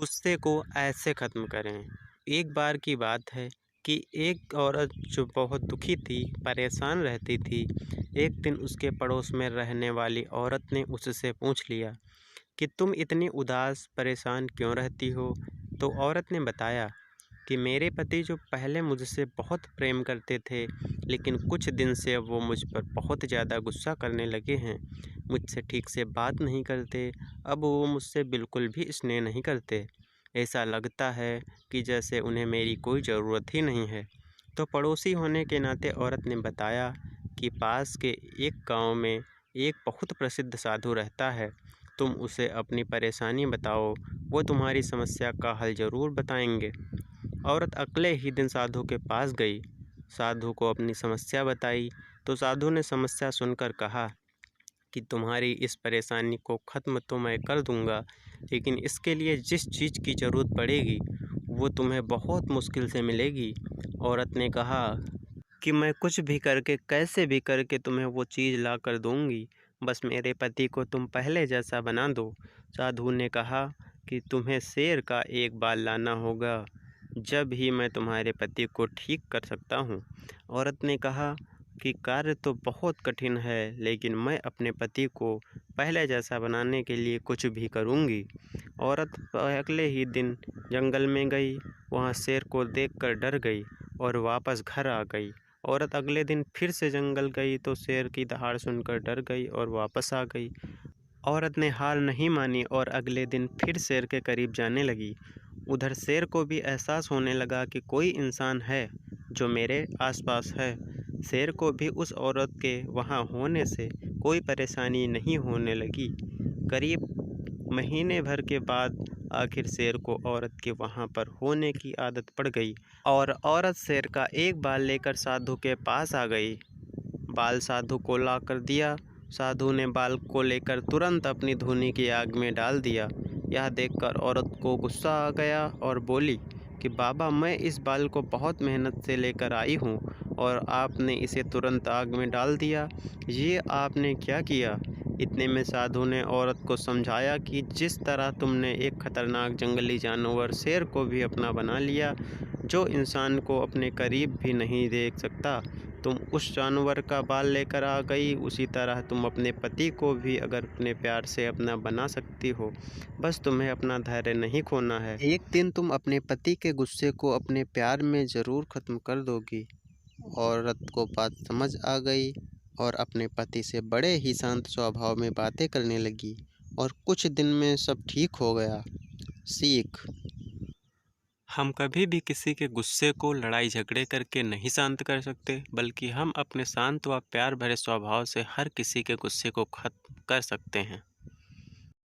गुस्से को ऐसे ख़त्म करें। एक बार की बात है कि एक औरत जो बहुत दुखी थी, परेशान रहती थी, एक दिन उसके पड़ोस में रहने वाली औरत ने उससे पूछ लिया कि तुम इतनी उदास, परेशान क्यों रहती हो? तो औरत ने बताया कि मेरे पति जो पहले मुझसे बहुत प्रेम करते थे, लेकिन कुछ दिन से वो मुझ पर बहुत ज़्यादा गुस्सा करने लगे हैं। मुझसे ठीक से बात नहीं करते, अब वो मुझसे बिल्कुल भी स्नेह नहीं करते। ऐसा लगता है कि जैसे उन्हें मेरी कोई ज़रूरत ही नहीं है। तो पड़ोसी होने के नाते औरत ने बताया कि पास के एक गांव में एक बहुत प्रसिद्ध साधु रहता है। तुम उसे अपनी परेशानी बताओ, वो तुम्हारी समस्या का हल ज़रूर बताएंगे। औरत अगले ही दिन साधु के पास गई, साधु को अपनी समस्या बताई। तो साधु ने समस्या सुनकर कहा कि तुम्हारी इस परेशानी को ख़त्म तो मैं कर दूंगा, लेकिन इसके लिए जिस चीज़ की ज़रूरत पड़ेगी वो तुम्हें बहुत मुश्किल से मिलेगी। औरत ने कहा कि मैं कुछ भी करके, कैसे भी करके तुम्हें वो चीज़ ला कर दूंगी, बस मेरे पति को तुम पहले जैसा बना दो। साधु ने कहा कि तुम्हें शेर का एक बाल लाना होगा, जब ही मैं तुम्हारे पति को ठीक कर सकता हूँ। औरत ने कहा कि कार्य तो बहुत कठिन है, लेकिन मैं अपने पति को पहले जैसा बनाने के लिए कुछ भी करूँगी। औरत अगले ही दिन जंगल में गई, वहाँ शेर को देखकर डर गई और वापस घर आ गई। औरत अगले दिन फिर से जंगल गई तो शेर की दहाड़ सुनकर डर गई और वापस आ गई। औरत ने हार नहीं मानी और अगले दिन फिर शेर के करीब जाने लगी। उधर शेर को भी एहसास होने लगा कि कोई इंसान है जो मेरे आसपास है। शेर को भी उस औरत के वहाँ होने से कोई परेशानी नहीं होने लगी। करीब महीने भर के बाद आखिर शेर को औरत के वहाँ पर होने की आदत पड़ गई और औरत शेर का एक बाल लेकर साधु के पास आ गई। बाल साधु को ला कर दिया। साधु ने बाल को लेकर तुरंत अपनी धूनी की आग में डाल दिया। यह देखकर औरत को गुस्सा आ गया और बोली कि बाबा, मैं इस बाल को बहुत मेहनत से लेकर आई हूँ और आपने इसे तुरंत आग में डाल दिया, ये आपने क्या किया? इतने में साधु ने औरत को समझाया कि जिस तरह तुमने एक खतरनाक जंगली जानवर शेर को भी अपना बना लिया, जो इंसान को अपने करीब भी नहीं देख सकता, तुम उस जानवर का बाल लेकर आ गई, उसी तरह तुम अपने पति को भी अगर अपने प्यार से अपना बना सकती हो। बस तुम्हें अपना धैर्य नहीं खोना है। एक दिन तुम अपने पति के गुस्से को अपने प्यार में ज़रूर ख़त्म कर दोगी। औरत को बात समझ आ गई और अपने पति से बड़े ही शांत स्वभाव में बातें करने लगी और कुछ दिन में सब ठीक हो गया। सीख: हम कभी भी किसी के गुस्से को लड़ाई झगड़े करके नहीं शांत कर सकते, बल्कि हम अपने शांत व प्यार भरे स्वभाव से हर किसी के गुस्से को खत्म कर सकते हैं।